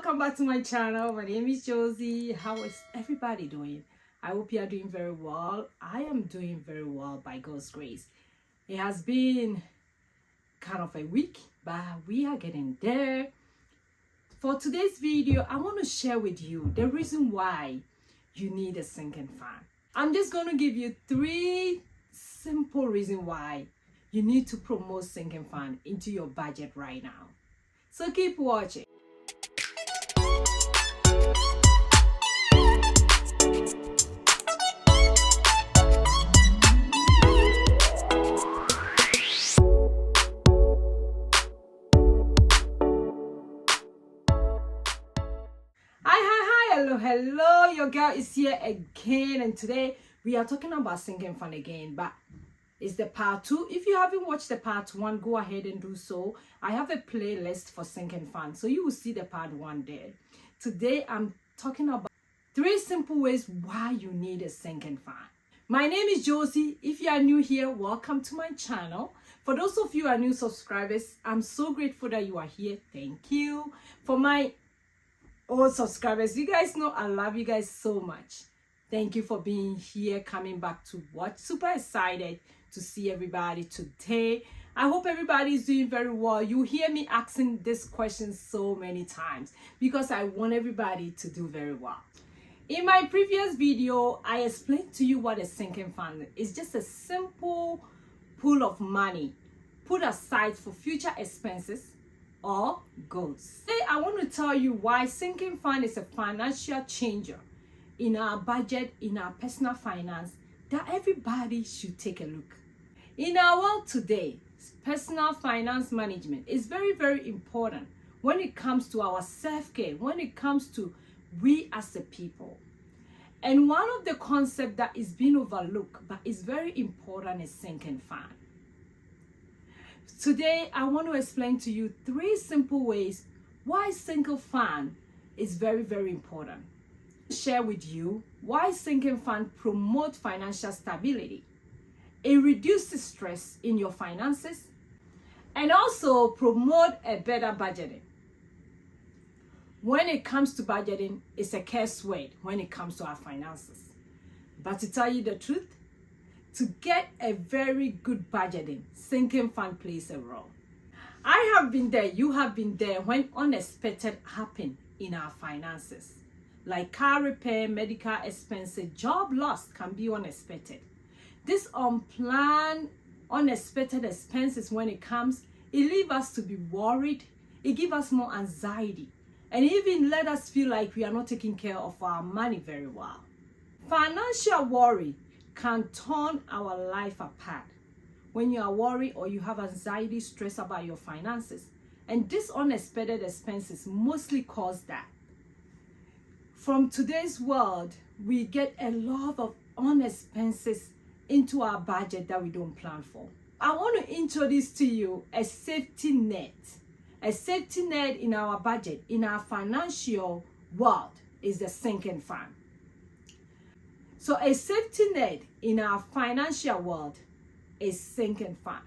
welcome back to my channel. My name is Josy. How is everybody doing? I hope you are doing very well. I am doing very well by God's grace. It has been kind of a week, but we are getting there. For today's video, I want to share with you the reason why you need a sinking fan. I'm just going to give you 3 simple reasons why you need to promote sinking fan into your budget right now. So keep watching. Hello, your girl is here again, and today we are talking about sinking fund again, but it's the part 2. If you haven't watched the part 1, go ahead and do so. I have a playlist for sinking fund, so you will see the part 1 there. Today I'm talking about 3 simple ways why you need a sinking fund. My name is Josy. If you are new here, welcome to my channel. For those of you who are new subscribers, I'm so grateful that you are here. Thank you. For my old subscribers, you guys know I love you guys so much. Thank you for being here, coming back to watch. Super excited to see everybody today. I hope everybody is doing very well. You hear me asking this question so many times because I want everybody to do very well. In my previous video, I explained to you what a sinking fund is. It's just a simple pool of money put aside for future expenses or goals. Today, I want to tell you why sinking fund is a financial changer in our budget, in our personal finance, that everybody should take a look. In our world today, personal finance management is very, very important when it comes to our self-care, when it comes to we as a people. And one of the concepts that is being overlooked but is very important is sinking fund. Today, I want to explain to you 3 simple ways why sinking fund is very, very important. Share with you why sinking fund promotes financial stability. It reduces stress in your finances and also promote a better budgeting. When it comes to budgeting, it's a curse word when it comes to our finances. But to tell you the truth, to get a very good budgeting, sinking fund plays a role. I have been there, you have been there when unexpected happen in our finances. Like car repair, medical expenses, job loss can be unexpected. This unplanned, unexpected expenses, when it comes, it leaves us to be worried. It gives us more anxiety. And even let us feel like we are not taking care of our money very well. Financial worry can turn our life apart when you are worried or you have anxiety, stress about your finances. And these unexpected expenses mostly cause that. From today's world, we get a lot of unexpenses into our budget that we don't plan for. I want to introduce to you a safety net. A safety net in our budget, in our financial world, is the sinking fund. So a safety net in our financial world is sinking fund.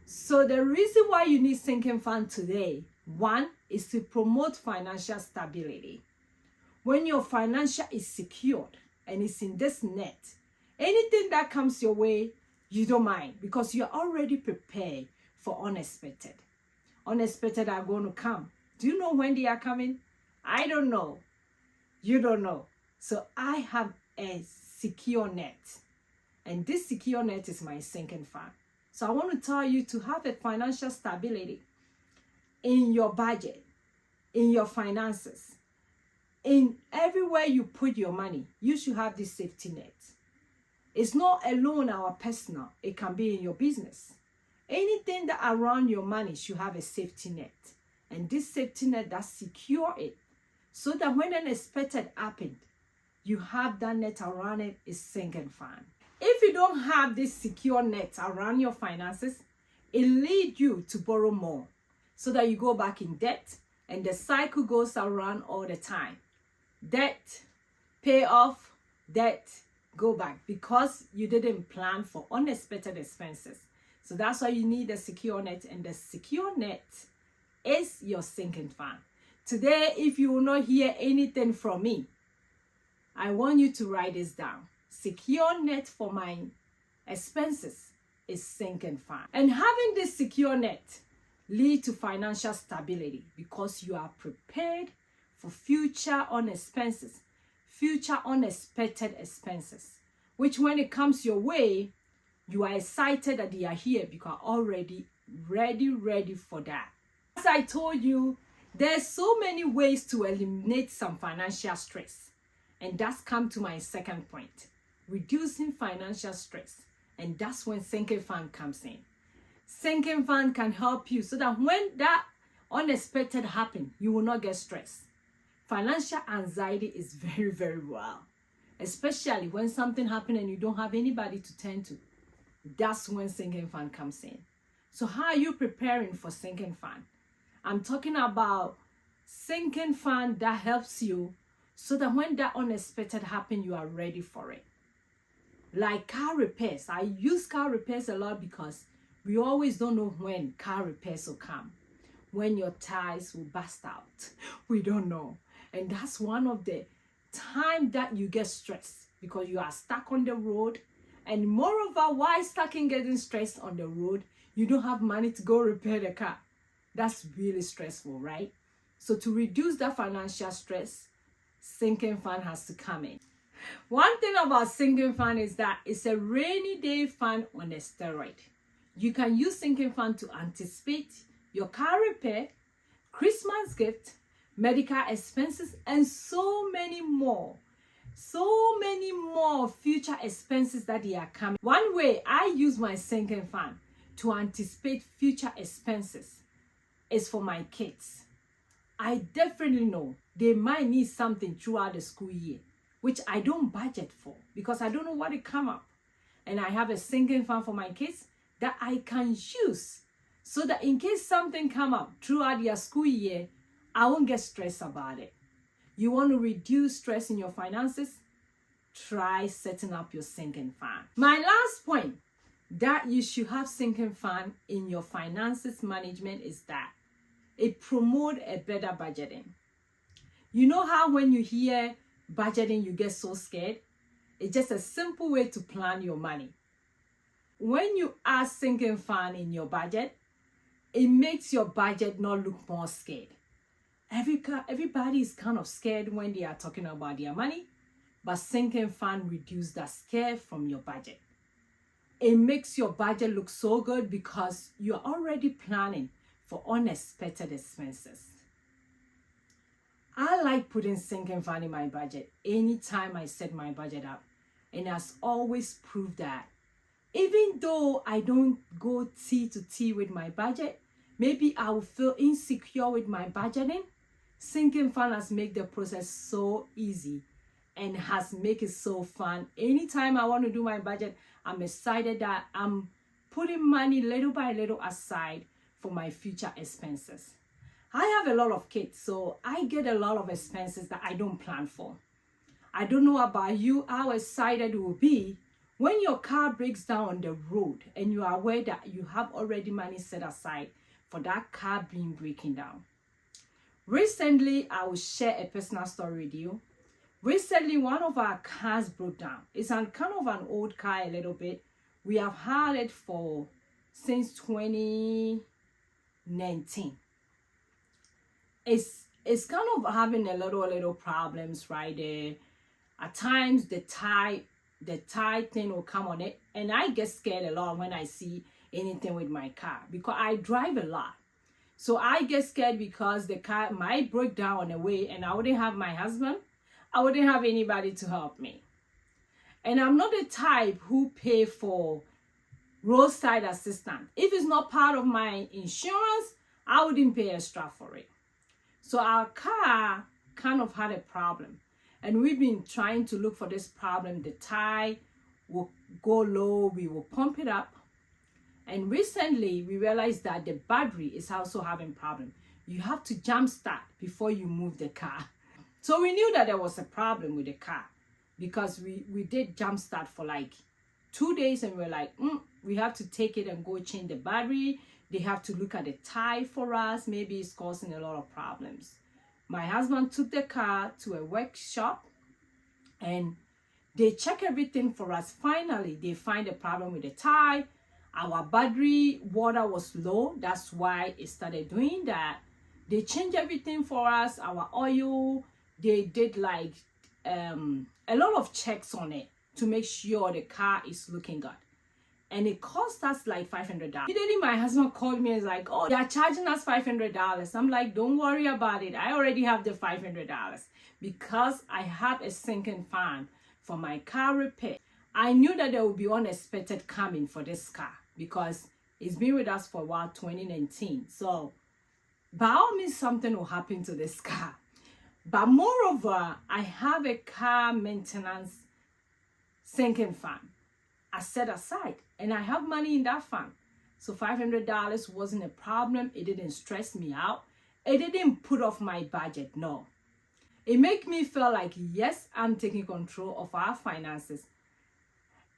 So the reason why you need sinking fund today, 1, is to promote financial stability. When your financial is secured and it's in this net, anything that comes your way, you don't mind because you're already prepared for unexpected. Unexpected are going to come. Do you know when they are coming? I don't know. You don't know. So I have a secure net, and this secure net is my sinking fund. So I want to tell you to have a financial stability in your budget, in your finances, in everywhere you put your money. You should have this safety net. It's not alone our personal, it can be in your business. Anything that around your money should have a safety net, and this safety net that secure it, so that when unexpected happened, you have that net around it is sinking fund. If you don't have this secure net around your finances, it leads you to borrow more so that you go back in debt, and the cycle goes around all the time. Debt, pay off, debt, go back because you didn't plan for unexpected expenses. So that's why you need a secure net, and the secure net is your sinking fund. Today, if you will not hear anything from me, I want you to write this down. Secure net for my expenses is sinking fund. And having this secure net lead to financial stability because you are prepared for future expenses, future unexpected expenses, which when it comes your way, you are excited that they are here because you are already ready for that. As I told you, there's so many ways to eliminate some financial stress. And that's come to my second point, reducing financial stress. And that's when sinking fund comes in. Sinking fund can help you so that when that unexpected happens, you will not get stressed. Financial anxiety is very, very well, especially when something happens and you don't have anybody to turn to. That's when sinking fund comes in. So how are you preparing for sinking fund? I'm talking about sinking fund that helps you so that when that unexpected happens, you are ready for it. Like car repairs. I use car repairs a lot because we always don't know when car repairs will come. When your tires will burst out. We don't know. And that's one of the time that you get stressed because you are stuck on the road. And moreover, why stuck in getting stressed on the road? You don't have money to go repair the car. That's really stressful, right? So to reduce that financial stress, sinking fund has to come in. One thing about sinking fund is that it's a rainy day fund on a steroid. You can use sinking fund to anticipate your car repair, Christmas gift, medical expenses, and so many more. So many more future expenses that they are coming. One way I use my sinking fund to anticipate future expenses is for my kids. I definitely know they might need something throughout the school year, which I don't budget for because I don't know what it come up. And I have a sinking fund for my kids that I can use so that in case something come up throughout their school year, I won't get stressed about it. You want to reduce stress in your finances? Try setting up your sinking fund. My last point that you should have sinking fund in your finances management is that it promotes a better budgeting. You know how when you hear budgeting, you get so scared? It's just a simple way to plan your money. When you add sinking fund in your budget, it makes your budget not look more scared. Everybody is kind of scared when they are talking about their money, but sinking fund reduces that scare from your budget. It makes your budget look so good because you're already planning for unexpected expenses. I like putting sinking fund in my budget anytime I set my budget up, and has always proved that even though I don't go T to T with my budget, maybe I will feel insecure with my budgeting. Sinking fund has made the process so easy and has made it so fun. Anytime I want to do my budget, I'm excited that I'm putting money little by little aside for my future expenses. I have a lot of kids, so I get a lot of expenses that I don't plan for. I don't know about you, how excited it will be when your car breaks down on the road and you are aware that you have already money set aside for that car being breaking down. Recently, I will share a personal story with you. Recently, one of our cars broke down. It's kind of an old car a little bit. We have had it since 2019. It's kind of having a little problems right there. At times, the tie thing will come on it, and I get scared a lot when I see anything with my car because I drive a lot. So I get scared because the car might break down on the way and I wouldn't have my husband. I wouldn't have anybody to help me. And I'm not the type who pay for roadside assistance. If it's not part of my insurance, I wouldn't pay extra for it. So our car kind of had a problem. And we've been trying to look for this problem. The tie will go low, we will pump it up. And recently, we realized that the battery is also having problem. You have to jump start before you move the car. So we knew that there was a problem with the car because we did jump start for like 2 days and we're like, we have to take it and go change the battery. They have to look at the tie for us. Maybe it's causing a lot of problems. My husband took the car to a workshop and they check everything for us. Finally, they find a problem with the tire. Our battery water was low. That's why it started doing that. They changed everything for us. Our oil, they did like a lot of checks on it to make sure the car is looking good. And it cost us like $500. Immediately my husband called me and was like, oh, they are charging us $500. I'm like, don't worry about it. I already have the $500 because I have a sinking fan for my car repair. I knew that there would be unexpected coming for this car because it's been with us for a while, 2019. So by all means, something will happen to this car. But moreover, I have a car maintenance sinking fan I set aside, and I have money in that fund. So $500 wasn't a problem. It didn't stress me out. It didn't put off my budget, no. It made me feel like, yes, I'm taking control of our finances.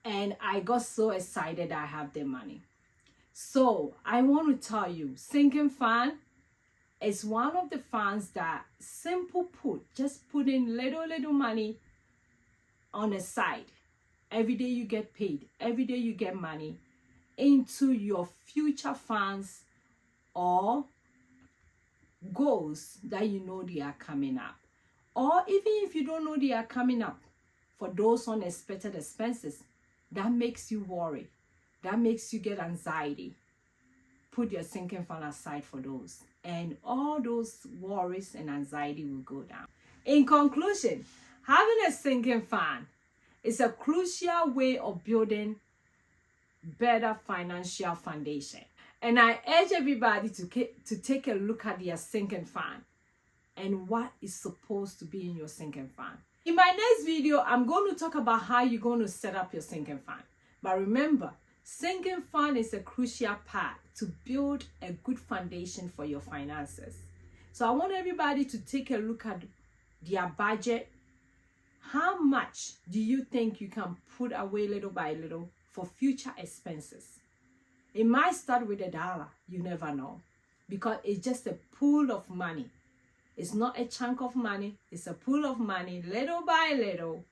And I got so excited I have the money. So I want to tell you, sinking fan is one of the funds that simple put, just put in little money on the side. Every day you get paid, every day you get money into your future funds or goals that you know they are coming up. Or even if you don't know they are coming up, for those unexpected expenses, that makes you worry, that makes you get anxiety. Put your sinking fund aside for those, and all those worries and anxiety will go down. In conclusion, having a sinking fund is a crucial way of building better financial foundation. And I urge everybody to take a look at their sinking fund and what is supposed to be in your sinking fund. In my next video, I'm going to talk about how you're going to set up your sinking fund. But remember, sinking fund is a crucial part to build a good foundation for your finances. So I want everybody to take a look at their budget. How much do you think you can put away little by little for future expenses? It might start with $1. You never know. Because it's just a pool of money. It's not a chunk of money. It's a pool of money, little by little,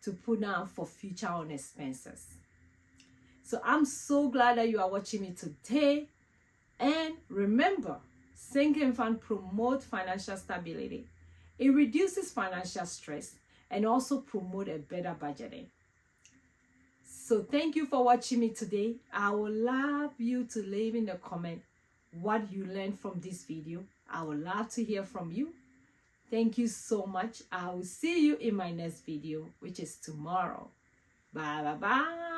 to put down for future on expenses. So I'm so glad that you are watching me today. And remember, sinking fund promotes financial stability. It reduces financial stress and also promote a better budgeting. So thank you for watching me today. I would love you to leave in the comment what you learned from this video. I would love to hear from you. Thank you so much. I will see you in my next video, which is tomorrow. Bye.